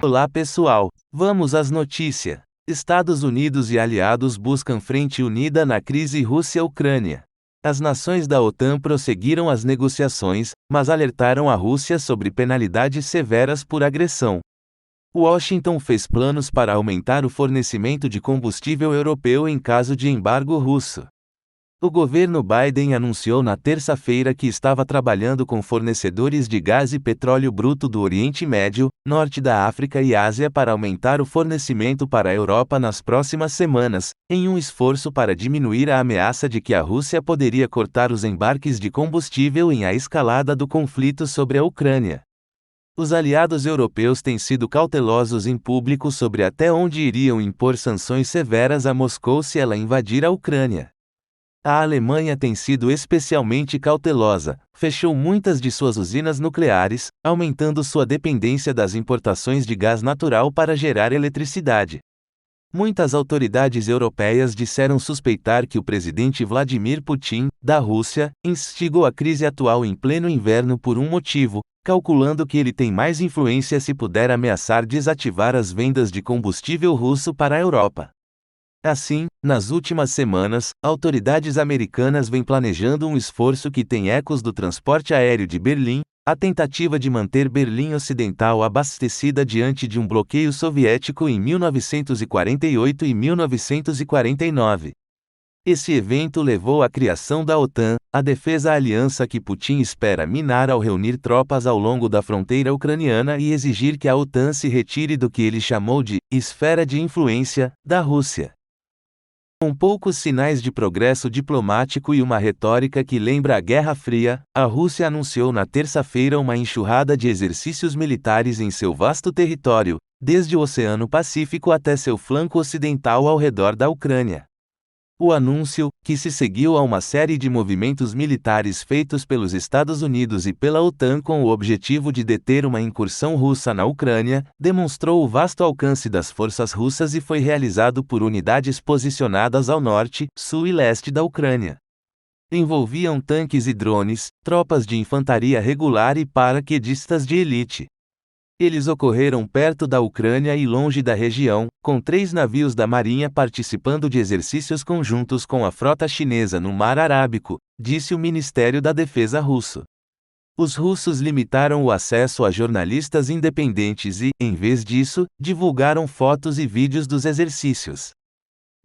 Olá pessoal, vamos às notícias. Estados Unidos e aliados buscam frente unida na crise Rússia-Ucrânia. As nações da OTAN prosseguiram as negociações, mas alertaram a Rússia sobre penalidades severas por agressão. Washington fez planos para aumentar o fornecimento de combustível europeu em caso de embargo russo. O governo Biden anunciou na terça-feira que estava trabalhando com fornecedores de gás e petróleo bruto do Oriente Médio, Norte da África e Ásia para aumentar o fornecimento para a Europa nas próximas semanas, em um esforço para diminuir a ameaça de que a Rússia poderia cortar os embarques de combustível em a escalada do conflito sobre a Ucrânia. Os aliados europeus têm sido cautelosos em público sobre até onde iriam impor sanções severas a Moscou se ela invadir a Ucrânia. A Alemanha tem sido especialmente cautelosa, fechou muitas de suas usinas nucleares, aumentando sua dependência das importações de gás natural para gerar eletricidade. Muitas autoridades europeias disseram suspeitar que o presidente Vladimir Putin, da Rússia, instigou a crise atual em pleno inverno por um motivo, calculando que ele tem mais influência se puder ameaçar desativar as vendas de combustível russo para a Europa. Assim, nas últimas semanas, autoridades americanas vêm planejando um esforço que tem ecos do transporte aéreo de Berlim, a tentativa de manter Berlim Ocidental abastecida diante de um bloqueio soviético em 1948 e 1949. Esse evento levou à criação da OTAN, a defesa aliança que Putin espera minar ao reunir tropas ao longo da fronteira ucraniana e exigir que a OTAN se retire do que ele chamou de esfera de influência da Rússia. Com poucos sinais de progresso diplomático e uma retórica que lembra a Guerra Fria, a Rússia anunciou na terça-feira uma enxurrada de exercícios militares em seu vasto território, desde o Oceano Pacífico até seu flanco ocidental ao redor da Ucrânia. O anúncio, que se seguiu a uma série de movimentos militares feitos pelos Estados Unidos e pela OTAN com o objetivo de deter uma incursão russa na Ucrânia, demonstrou o vasto alcance das forças russas e foi realizado por unidades posicionadas ao norte, sul e leste da Ucrânia. Envolviam tanques e drones, tropas de infantaria regular e paraquedistas de elite. Eles ocorreram perto da Ucrânia e longe da região, com 3 navios da Marinha participando de exercícios conjuntos com a frota chinesa no Mar Arábico, disse o Ministério da Defesa russo. Os russos limitaram o acesso a jornalistas independentes e, em vez disso, divulgaram fotos e vídeos dos exercícios.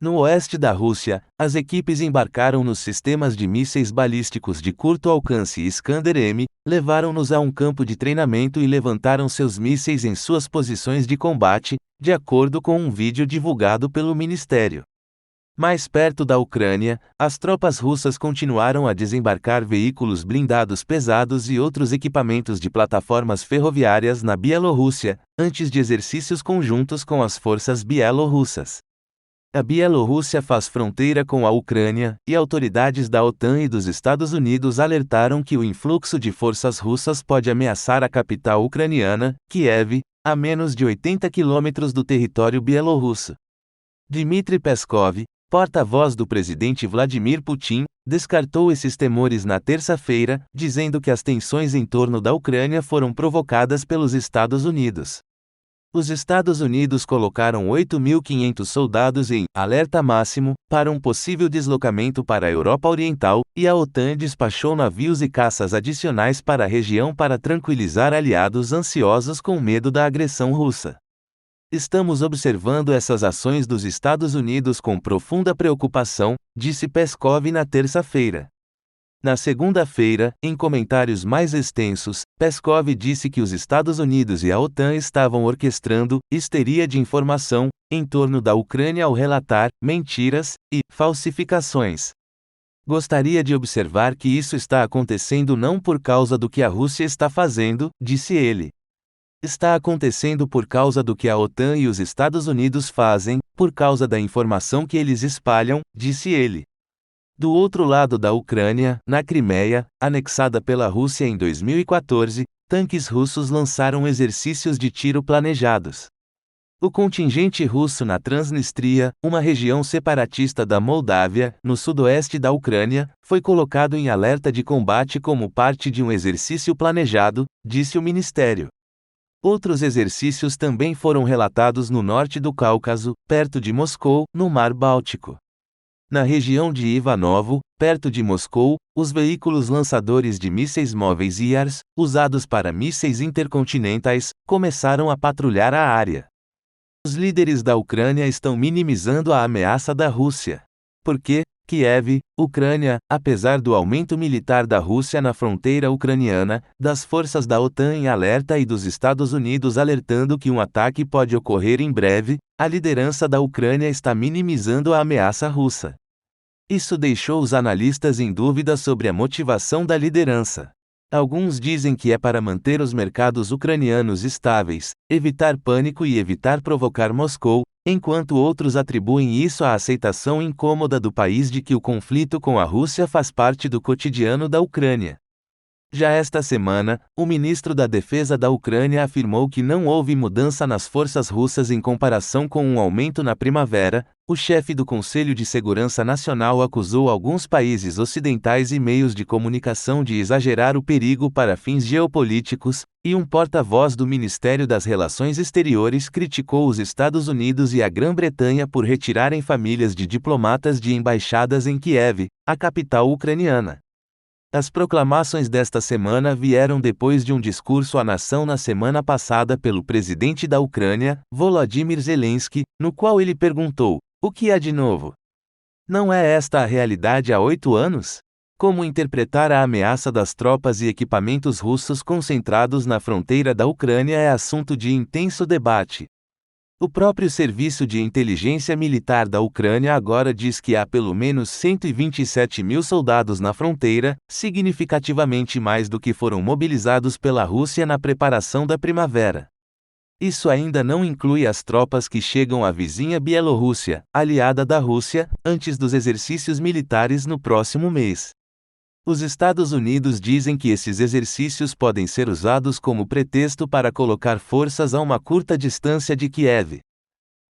No oeste da Rússia, as equipes embarcaram nos sistemas de mísseis balísticos de curto alcance Iskander-M, levaram-nos a um campo de treinamento e levantaram seus mísseis em suas posições de combate, de acordo com um vídeo divulgado pelo ministério. Mais perto da Ucrânia, as tropas russas continuaram a desembarcar veículos blindados pesados e outros equipamentos de plataformas ferroviárias na Bielorrússia, antes de exercícios conjuntos com as forças bielorrussas. A Bielorrússia faz fronteira com a Ucrânia, e autoridades da OTAN e dos Estados Unidos alertaram que o influxo de forças russas pode ameaçar a capital ucraniana, Kiev, a menos de 80 quilômetros do território bielorrusso. Dmitry Peskov, porta-voz do presidente Vladimir Putin, descartou esses temores na terça-feira, dizendo que as tensões em torno da Ucrânia foram provocadas pelos Estados Unidos. Os Estados Unidos colocaram 8.500 soldados em alerta máximo para um possível deslocamento para a Europa Oriental, e a OTAN despachou navios e caças adicionais para a região para tranquilizar aliados ansiosos com medo da agressão russa. Estamos observando essas ações dos Estados Unidos com profunda preocupação, disse Peskov na terça-feira. Na segunda-feira, em comentários mais extensos, Peskov disse que os Estados Unidos e a OTAN estavam orquestrando histeria de informação em torno da Ucrânia ao relatar mentiras e falsificações. Gostaria de observar que isso está acontecendo não por causa do que a Rússia está fazendo, disse ele. Está acontecendo por causa do que a OTAN e os Estados Unidos fazem, por causa da informação que eles espalham, disse ele. Do outro lado da Ucrânia, na Crimeia, anexada pela Rússia em 2014, tanques russos lançaram exercícios de tiro planejados. O contingente russo na Transnistria, uma região separatista da Moldávia, no sudoeste da Ucrânia, foi colocado em alerta de combate como parte de um exercício planejado, disse o ministério. Outros exercícios também foram relatados no norte do Cáucaso, perto de Moscou, no Mar Báltico. Na região de Ivanovo, perto de Moscou, os veículos lançadores de mísseis móveis IARS, usados para mísseis intercontinentais, começaram a patrulhar a área. Os líderes da Ucrânia estão minimizando a ameaça da Rússia. Porque Kiev, Ucrânia, apesar do aumento militar da Rússia na fronteira ucraniana, das forças da OTAN em alerta e dos Estados Unidos alertando que um ataque pode ocorrer em breve, a liderança da Ucrânia está minimizando a ameaça russa. Isso deixou os analistas em dúvida sobre a motivação da liderança. Alguns dizem que é para manter os mercados ucranianos estáveis, evitar pânico e evitar provocar Moscou, enquanto outros atribuem isso à aceitação incômoda do país de que o conflito com a Rússia faz parte do cotidiano da Ucrânia. Já esta semana, o ministro da Defesa da Ucrânia afirmou que não houve mudança nas forças russas em comparação com um aumento na primavera. O chefe do Conselho de Segurança Nacional acusou alguns países ocidentais e meios de comunicação de exagerar o perigo para fins geopolíticos, e um porta-voz do Ministério das Relações Exteriores criticou os Estados Unidos e a Grã-Bretanha por retirarem famílias de diplomatas de embaixadas em Kiev, a capital ucraniana. As proclamações desta semana vieram depois de um discurso à nação na semana passada pelo presidente da Ucrânia, Volodymyr Zelensky, no qual ele perguntou: o que há de novo? Não é esta a realidade há 8 anos? Como interpretar a ameaça das tropas e equipamentos russos concentrados na fronteira da Ucrânia é assunto de intenso debate. O próprio Serviço de Inteligência Militar da Ucrânia agora diz que há pelo menos 127 mil soldados na fronteira, significativamente mais do que foram mobilizados pela Rússia na preparação da primavera. Isso ainda não inclui as tropas que chegam à vizinha Bielorrússia, aliada da Rússia, antes dos exercícios militares no próximo mês. Os Estados Unidos dizem que esses exercícios podem ser usados como pretexto para colocar forças a uma curta distância de Kiev.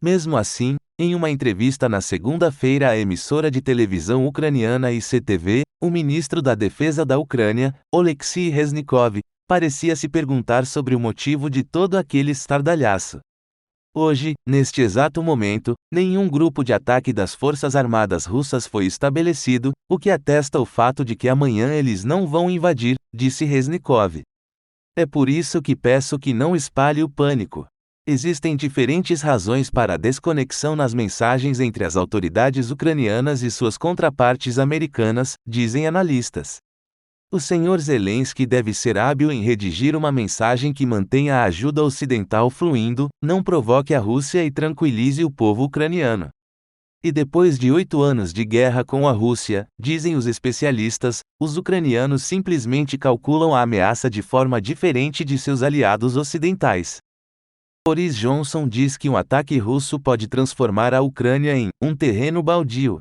Mesmo assim, em uma entrevista na segunda-feira à emissora de televisão ucraniana ICTV, o ministro da Defesa da Ucrânia, Oleksiy Reznikov, parecia se perguntar sobre o motivo de todo aquele estardalhaço. Hoje, neste exato momento, nenhum grupo de ataque das Forças Armadas Russas foi estabelecido, o que atesta o fato de que amanhã eles não vão invadir, disse Reznikov. É por isso que peço que não espalhe o pânico. Existem diferentes razões para a desconexão nas mensagens entre as autoridades ucranianas e suas contrapartes americanas, dizem analistas. O Sr. Zelensky deve ser hábil em redigir uma mensagem que mantenha a ajuda ocidental fluindo, não provoque a Rússia e tranquilize o povo ucraniano. E depois de 8 anos de guerra com a Rússia, dizem os especialistas, os ucranianos simplesmente calculam a ameaça de forma diferente de seus aliados ocidentais. Boris Johnson diz que um ataque russo pode transformar a Ucrânia em um terreno baldio.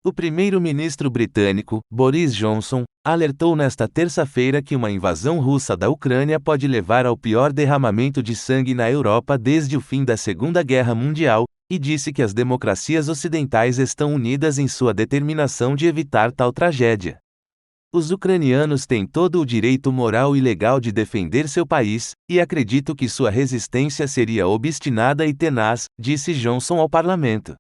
O primeiro-ministro britânico, Boris Johnson, alertou nesta terça-feira que uma invasão russa da Ucrânia pode levar ao pior derramamento de sangue na Europa desde o fim da Segunda Guerra Mundial, e disse que as democracias ocidentais estão unidas em sua determinação de evitar tal tragédia. Os ucranianos têm todo o direito moral e legal de defender seu país, e acredito que sua resistência seria obstinada e tenaz, disse Johnson ao parlamento.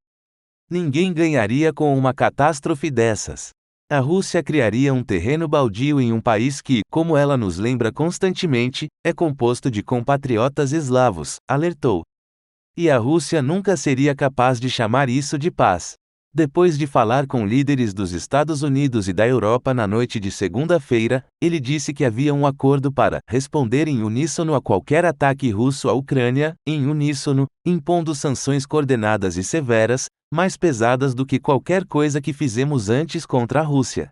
Ninguém ganharia com uma catástrofe dessas. A Rússia criaria um terreno baldio em um país que, como ela nos lembra constantemente, é composto de compatriotas eslavos, alertou. E a Rússia nunca seria capaz de chamar isso de paz. Depois de falar com líderes dos Estados Unidos e da Europa na noite de segunda-feira, ele disse que havia um acordo para responder em uníssono a qualquer ataque russo à Ucrânia, em uníssono, impondo sanções coordenadas e severas, mais pesadas do que qualquer coisa que fizemos antes contra a Rússia.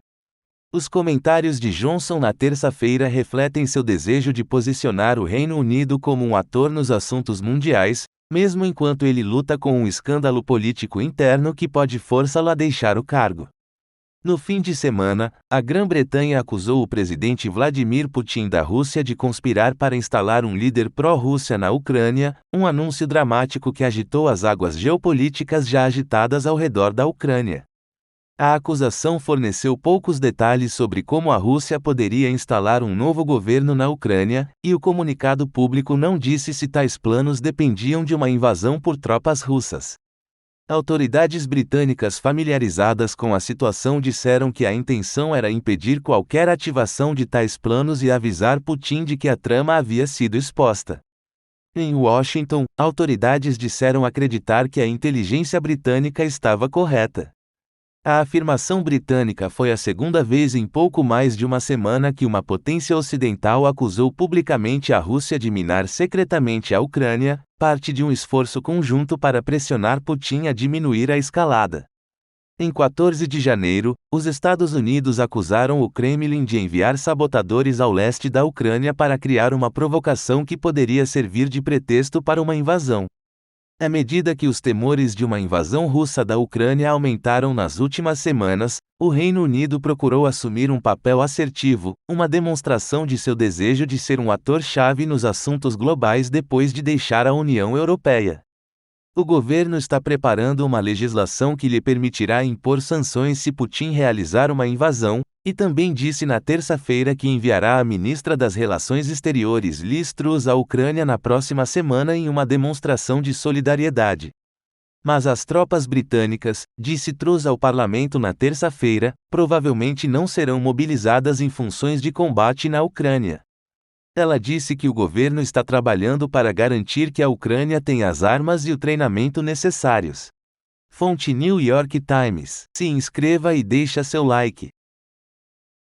Os comentários de Johnson na terça-feira refletem seu desejo de posicionar o Reino Unido como um ator nos assuntos mundiais, mesmo enquanto ele luta com um escândalo político interno que pode forçá-lo a deixar o cargo. No fim de semana, a Grã-Bretanha acusou o presidente Vladimir Putin da Rússia de conspirar para instalar um líder pró-Rússia na Ucrânia, um anúncio dramático que agitou as águas geopolíticas já agitadas ao redor da Ucrânia. A acusação forneceu poucos detalhes sobre como a Rússia poderia instalar um novo governo na Ucrânia, e o comunicado público não disse se tais planos dependiam de uma invasão por tropas russas. Autoridades britânicas familiarizadas com a situação disseram que a intenção era impedir qualquer ativação de tais planos e avisar Putin de que a trama havia sido exposta. Em Washington, autoridades disseram acreditar que a inteligência britânica estava correta. A afirmação britânica foi a segunda vez em pouco mais de uma semana que uma potência ocidental acusou publicamente a Rússia de minar secretamente a Ucrânia, parte de um esforço conjunto para pressionar Putin a diminuir a escalada. Em 14 de janeiro, os Estados Unidos acusaram o Kremlin de enviar sabotadores ao leste da Ucrânia para criar uma provocação que poderia servir de pretexto para uma invasão. À medida que os temores de uma invasão russa da Ucrânia aumentaram nas últimas semanas, o Reino Unido procurou assumir um papel assertivo, uma demonstração de seu desejo de ser um ator-chave nos assuntos globais depois de deixar a União Europeia. O governo está preparando uma legislação que lhe permitirá impor sanções se Putin realizar uma invasão, e também disse na terça-feira que enviará a ministra das Relações Exteriores Liz Truss à Ucrânia na próxima semana em uma demonstração de solidariedade. Mas as tropas britânicas, disse Truss ao parlamento na terça-feira, provavelmente não serão mobilizadas em funções de combate na Ucrânia. Ela disse que o governo está trabalhando para garantir que a Ucrânia tenha as armas e o treinamento necessários. Fonte New York Times. Se inscreva e deixa seu like.